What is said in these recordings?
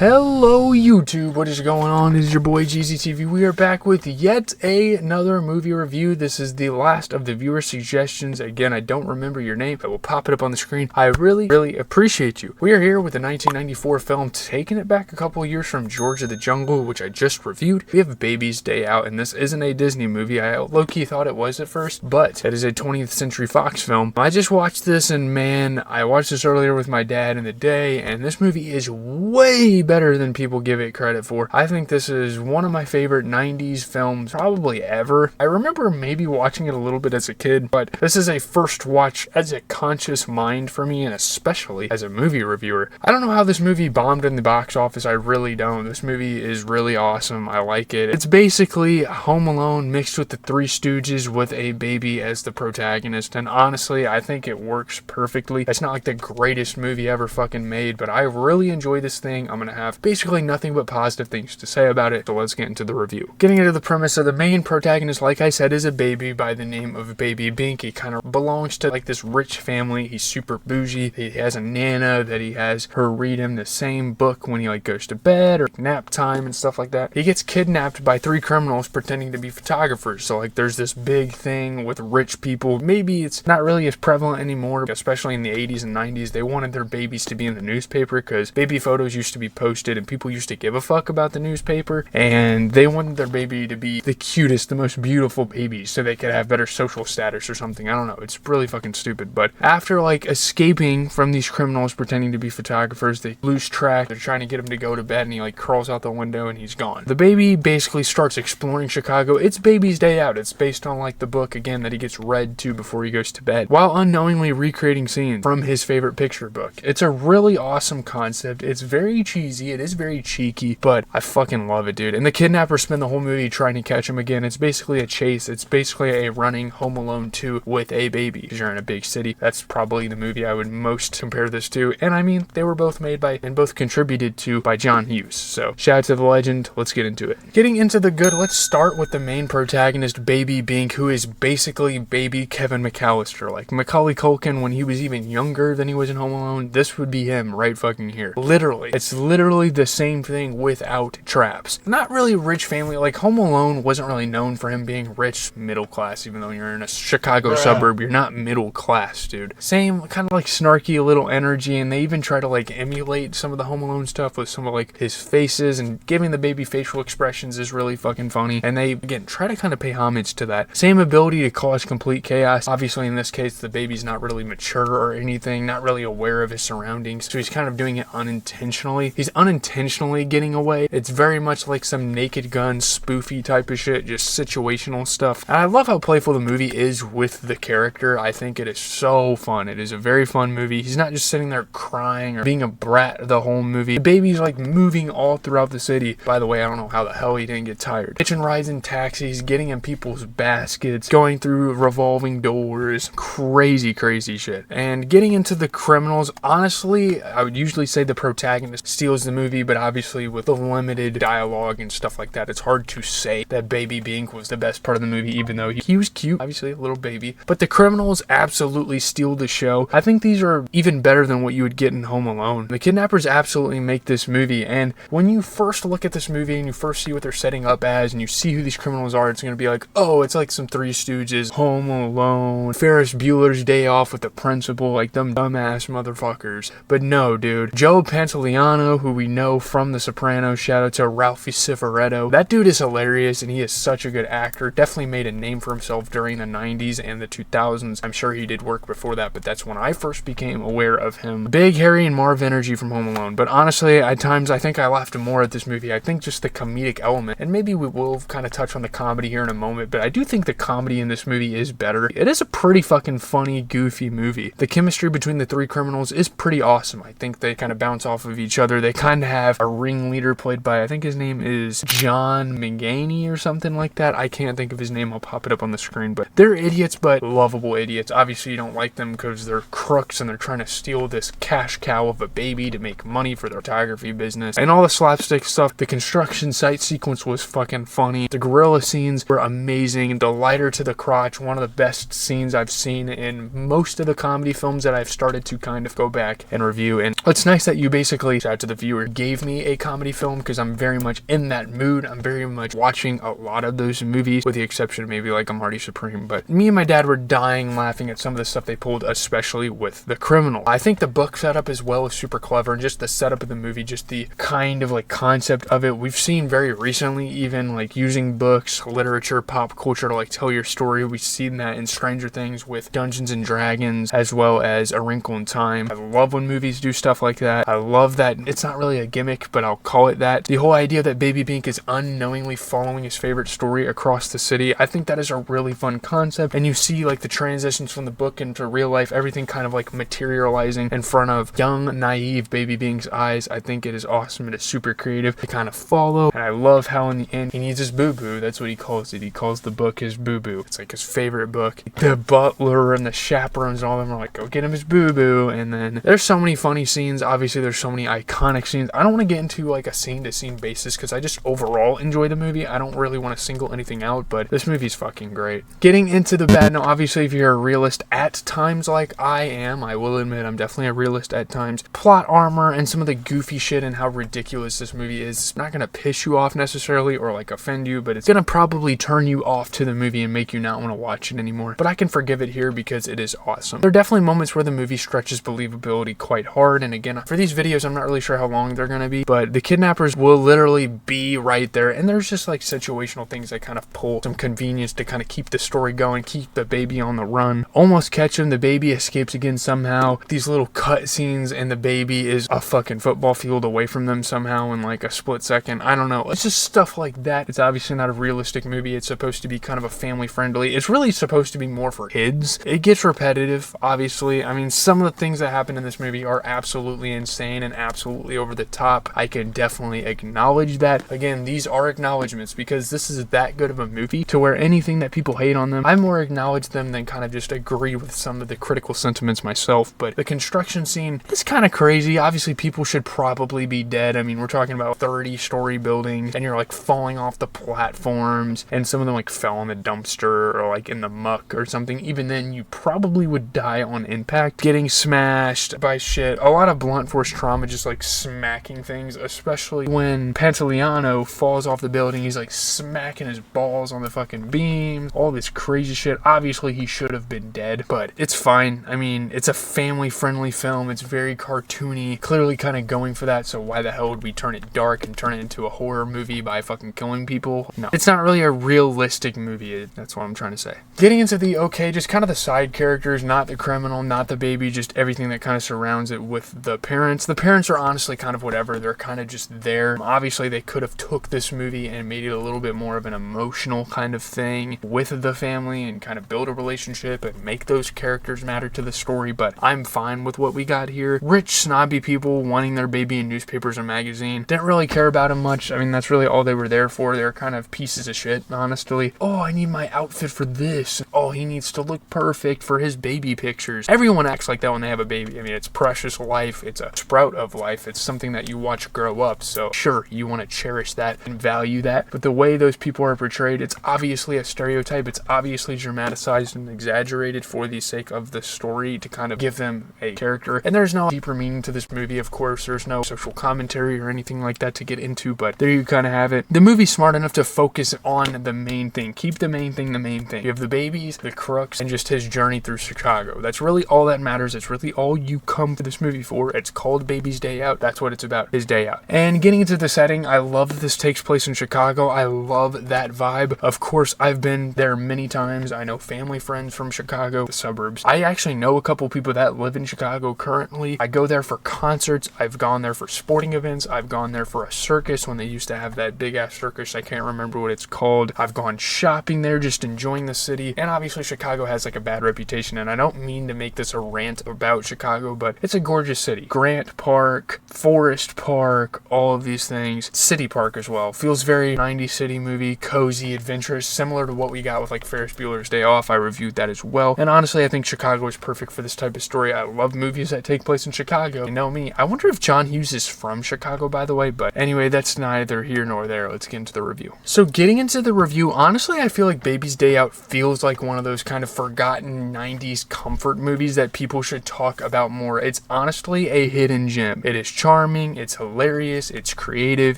Hello YouTube, what is going on? It is your boy GZTV. We are back with yet another movie review. This is the last of the viewer suggestions. Again, I don't remember your name, but we'll pop it up on the screen. I really appreciate you. We are here with the 1994 film, taking it back a couple years from George of the Jungle, which I just reviewed. We have Baby's Day Out, and this isn't a Disney movie. I low-key thought it was at first, but it is a 20th Century Fox film. I just watched this, and man, I watched this earlier with my dad in the day, and this movie is way better than people give it credit for. I think this is one of my favorite 90s films probably ever. I remember maybe watching it a little bit as a kid, but this is a first watch as a conscious mind for me, and especially as a movie reviewer. I don't know how this movie bombed in the box office. I really don't. This movie is really awesome. I like it. It's basically Home Alone mixed with the Three Stooges with a baby as the protagonist, and honestly, I think it works perfectly. It's not like the greatest movie ever fucking made, but I really enjoy this thing. I'm gonna have basically nothing but positive things to say about it, so let's get into the review. Getting into the premise of the main protagonist, like I said, is a baby by the name of Baby Bink. He kind of belongs to like this rich family. He's super bougie. He has a nana that he has her read him the same book when he like goes to bed or nap time and stuff like that. He gets kidnapped by three criminals pretending to be photographers. So like there's this big thing with rich people. Maybe it's not really as prevalent anymore, especially in the 80s and 90s. They wanted their babies to be in the newspaper because baby photos used to be posted and people used to give a fuck about the newspaper, and they wanted their baby to be the cutest, the most beautiful babies so they could have better social status or something. I don't know. It's really fucking stupid. But after like escaping from these criminals pretending to be photographers, they lose track. They're trying to get him to go to bed, and he like crawls out the window and he's gone. The baby basically starts exploring Chicago. It's Baby's Day Out. It's based on like the book again that he gets read to before he goes to bed, while unknowingly recreating scenes from his favorite picture book. It's a really awesome concept. It's very cheesy. It is very cheeky, but I fucking love it, dude. And the kidnappers spend the whole movie trying to catch him again. It's basically a chase. It's basically a running Home Alone 2 with a baby, because you're in a big city. That's probably the movie I would most compare this to. And I mean, they were both made by and both contributed to by John Hughes. So shout out to the legend. Let's get into it. Getting into the good, let's start with the main protagonist, Baby Bink, who is basically baby Kevin McAllister. Like Macaulay Culkin when he was even younger than he was in Home Alone. This would be him right fucking here. Literally. It's literally the same thing without traps. Not really rich family. Like Home Alone wasn't really known for him being rich, middle class, even though you're in a Chicago suburb, you're not middle class, dude. Same kind of like snarky little energy, and they even try to like emulate some of the Home Alone stuff with some of like his faces, and giving the baby facial expressions is really fucking funny. And they again try to kind of pay homage to that. Same ability to cause complete chaos. Obviously in this case the baby's not really mature or anything, not really aware of his surroundings, so he's kind of doing it unintentionally. He's unintentionally getting away. It's very much like some Naked Gun spoofy type of shit, just situational stuff. And I love how playful the movie is with the character. I think it is so fun. It is a very fun movie. He's not just sitting there crying or being a brat the whole movie. The baby's like moving all throughout the city. By the way, I don't know how the hell he didn't get tired. Hitching rides in taxis, getting in people's baskets, going through revolving doors, crazy shit. And getting into the criminals, honestly, I would usually say the protagonist steals the movie, but obviously with the limited dialogue and stuff like that, it's hard to say that Baby Bink was the best part of the movie, even though he was cute, obviously a little baby. But the criminals absolutely steal the show. I think these are even better than what you would get in Home Alone. The kidnappers absolutely make this movie, and when you first look at this movie and you first see what they're setting up as, and you see who these criminals are, it's going to be like, oh, it's like some Three Stooges, Home Alone, Ferris Bueller's Day Off with the principal, like them dumbass motherfuckers. But no, dude. Joe Pantoliano, who we know from The Sopranos, shout out to Ralphie Cifaretto. That dude is hilarious, and he is such a good actor. Definitely made a name for himself during the 90s and the 2000s. I'm sure he did work before that, but that's when I first became aware of him. Big Harry and Marv energy from Home Alone. But honestly, at times, I think I laughed more at this movie. I think just the comedic element, and maybe we will kind of touch on the comedy here in a moment, but I do think the comedy in this movie is better. It is a pretty fucking funny, goofy movie. The chemistry between the three criminals is pretty awesome. I think they kind of bounce off of each other. They kind of have a ringleader played by, I think his name is John Mulaney or something like that. I can't think of his name. I'll pop it up on the screen, but they're idiots, but lovable idiots. Obviously you don't like them because they're crooks and they're trying to steal this cash cow of a baby to make money for their photography business, and all the slapstick stuff. The construction site sequence was fucking funny. The gorilla scenes were amazing. The lighter to the crotch, one of the best scenes I've seen in most of the comedy films that I've started to kind of go back and review. And it's nice that you basically, shout out to the viewer, reviewer gave me a comedy film because I'm very much in that mood. I'm very much watching a lot of those movies, with the exception of maybe like A Marty Supreme. But me and my dad were dying laughing at some of the stuff they pulled, especially with The Criminal. I think the book setup as well is super clever, and just the setup of the movie, just the kind of like concept of it. We've seen very recently even like using books, literature, pop culture to like tell your story. We've seen that in Stranger Things with Dungeons and Dragons, as well as A Wrinkle in Time. I love when movies do stuff like that. I love that it's not really a gimmick, but I'll call it that. The whole idea that Baby Bink is unknowingly following his favorite story across the city, I think that is a really fun concept, and you see like the transitions from the book into real life, everything kind of like materializing in front of young, naive Baby Bink's eyes. I think it is awesome. It is super creative to kind of follow, and I love how in the end he needs his boo-boo. That's what he calls it. He calls the book his boo-boo. It's like his favorite book. The butler and the chaperones and all of them are like, go get him his boo-boo. And then there's so many funny scenes. Obviously there's so many iconic scenes. I don't want to get into like a scene to scene basis because I just overall enjoy the movie. I don't really want to single anything out, but this movie's fucking great. Getting into the bad, now obviously if you're a realist at times like I am, I will admit I'm definitely a realist at times, plot armor and some of the goofy shit and how ridiculous this movie is, it's not going to piss you off necessarily or like offend you, but it's going to probably turn you off to the movie and make you not want to watch it anymore. But I can forgive it here because it is awesome. There are definitely moments where the movie stretches believability quite hard, and again, for these videos I'm not really sure how long they're going to be, but the kidnappers will literally be right there, and there's just like situational things that kind of pull some convenience to kind of keep the story going, keep the baby on the run, almost catch him, the baby escapes again somehow, these little cut scenes, and the baby is a fucking football field away from them somehow in like a split second. I don't know, it's just stuff like that. It's obviously not a realistic movie. It's supposed to be kind of a family friendly. It's really supposed to be more for kids. It gets repetitive, obviously. I mean, some of the things that happen in this movie are absolutely insane and absolutely over the top. I can definitely acknowledge that. Again, these are acknowledgements because this is that good of a movie to where anything that people hate on them, I more acknowledge them than kind of just agree with some of the critical sentiments myself. But the construction scene is kind of crazy. Obviously, people should probably be dead. I mean, we're talking about 30-story buildings, and you're like falling off the platforms, and some of them like fell in the dumpster or like in the muck or something. Even then, you probably would die on impact, getting smashed by shit. A lot of blunt force trauma, just like smacking things, especially when Pantoliano falls off the building. He's like smacking his balls on the fucking beams, all this crazy shit. Obviously, he should have been dead, but it's fine. I mean, it's a family-friendly film. It's very cartoony, clearly kind of going for that, so why the hell would we turn it dark and turn it into a horror movie by fucking killing people? No. It's not really a realistic movie. That's what I'm trying to say. Getting into the just kind of the side characters, not the criminal, not the baby, just everything that kind of surrounds it with the parents. The parents are honestly kind of whatever. They're kind of just there. Obviously, they could have took this movie and made it a little bit more of an emotional kind of thing with the family and kind of build a relationship and make those characters matter to the story, but I'm fine with what we got here. Rich, snobby people wanting their baby in newspapers and magazines. Didn't really care about him much. I mean, that's really all they were there for. They're kind of pieces of shit, honestly. Oh, I need my outfit for this. Oh, he needs to look perfect for his baby pictures. Everyone acts like that when they have a baby. I mean, it's precious life. It's a sprout of life. It's something that you watch grow up. So sure, you want to cherish that and value that. But the way those people are portrayed, it's obviously a stereotype. It's obviously dramatized and exaggerated for the sake of the story to kind of give them a character. And there's no deeper meaning to this movie, of course. There's no social commentary or anything like that to get into, but there you kind of have it. The movie's smart enough to focus on the main thing. Keep the main thing the main thing. You have the babies, the crooks, and just his journey through Chicago. That's really all that matters. It's really all you come to this movie for. It's called Baby's Day Out. That's what it's about, his day out. And getting into the setting, I love that this takes place in Chicago. I love that vibe. Of course, I've been there many times. I know family friends from Chicago, the suburbs. I actually know a couple people that live in Chicago currently. I go there for concerts. I've gone there for sporting events. I've gone there for a circus when they used to have that big ass circus. I can't remember what it's called. I've gone shopping there, just enjoying the city. And obviously Chicago has like a bad reputation, and I don't mean to make this a rant about Chicago, but it's a gorgeous city. Grant Park, Forest Park, all of these things. City Park as well. Feels very 90s city movie, cozy, adventurous, similar to what we got with like Ferris Bueller's Day Off. I reviewed that as well. And honestly, I think Chicago is perfect for this type of story. I love movies that take place in Chicago. You know me. I wonder if John Hughes is from Chicago, by the way, but anyway, that's neither here nor there. Let's get into the review. So getting into the review, honestly, I feel like Baby's Day Out feels like one of those kind of forgotten 90s comfort movies that people should talk about more. It's honestly a hidden gem. It is charming. charming, it's hilarious, it's creative,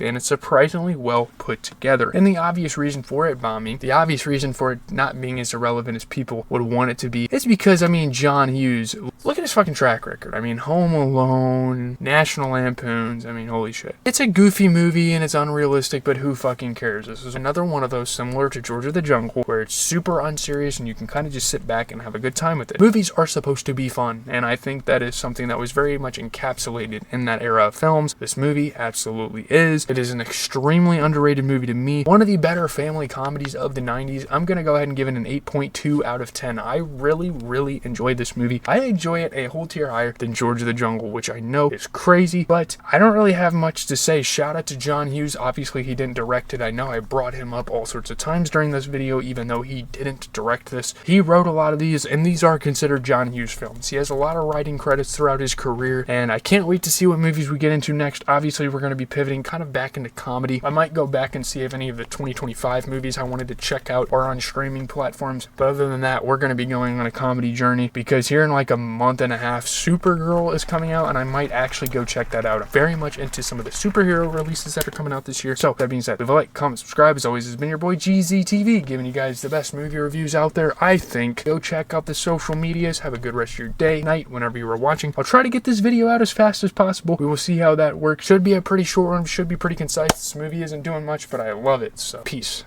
and it's surprisingly well put together. And the obvious reason for it bombing, the obvious reason for it not being as irrelevant as people would want it to be, is because, I mean, John Hughes, look at his fucking track record. I mean, Home Alone, National Lampoons, I mean, holy shit. It's a goofy movie and it's unrealistic, but who fucking cares? This is another one of those similar to George of the Jungle, where it's super unserious and you can kind of just sit back and have a good time with it. Movies are supposed to be fun, and I think that is something that was very much encapsulated in that era of films. This movie absolutely is. It is an extremely underrated movie to me. One of the better family comedies of the 90s. I'm gonna go ahead and give it an 8.2 out of 10. I really enjoyed this movie. I enjoy it a whole tier higher than George of the Jungle, which I know is crazy, but I don't really have much to say. Shout out to John Hughes. Obviously, he didn't direct it. I know I brought him up all sorts of times during this video, even though he didn't direct this. He wrote a lot of these, and these are considered John Hughes films. He has a lot of writing credits throughout his career, and I can't wait to see what movies we get into next. Obviously, we're going to be pivoting kind of back into comedy. I might go back and see if any of the 2025 movies I wanted to check out are on streaming platforms, but other than that, we're going to be going on a comedy journey, because here in like a month and a half, Supergirl is coming out, and I might actually go check that out. I'm very much into some of the superhero releases that are coming out this year. So that being said, leave a like, comment, subscribe. As always, has been your boy GZTV, giving you guys the best movie reviews out there, I think. Go check out the social medias. Have a good rest of your day, night, whenever you are watching. I'll try to get this video out as fast as possible. We will see how that works. Should be a pretty short one, should be pretty concise. This movie isn't doing much, but I love it, so peace.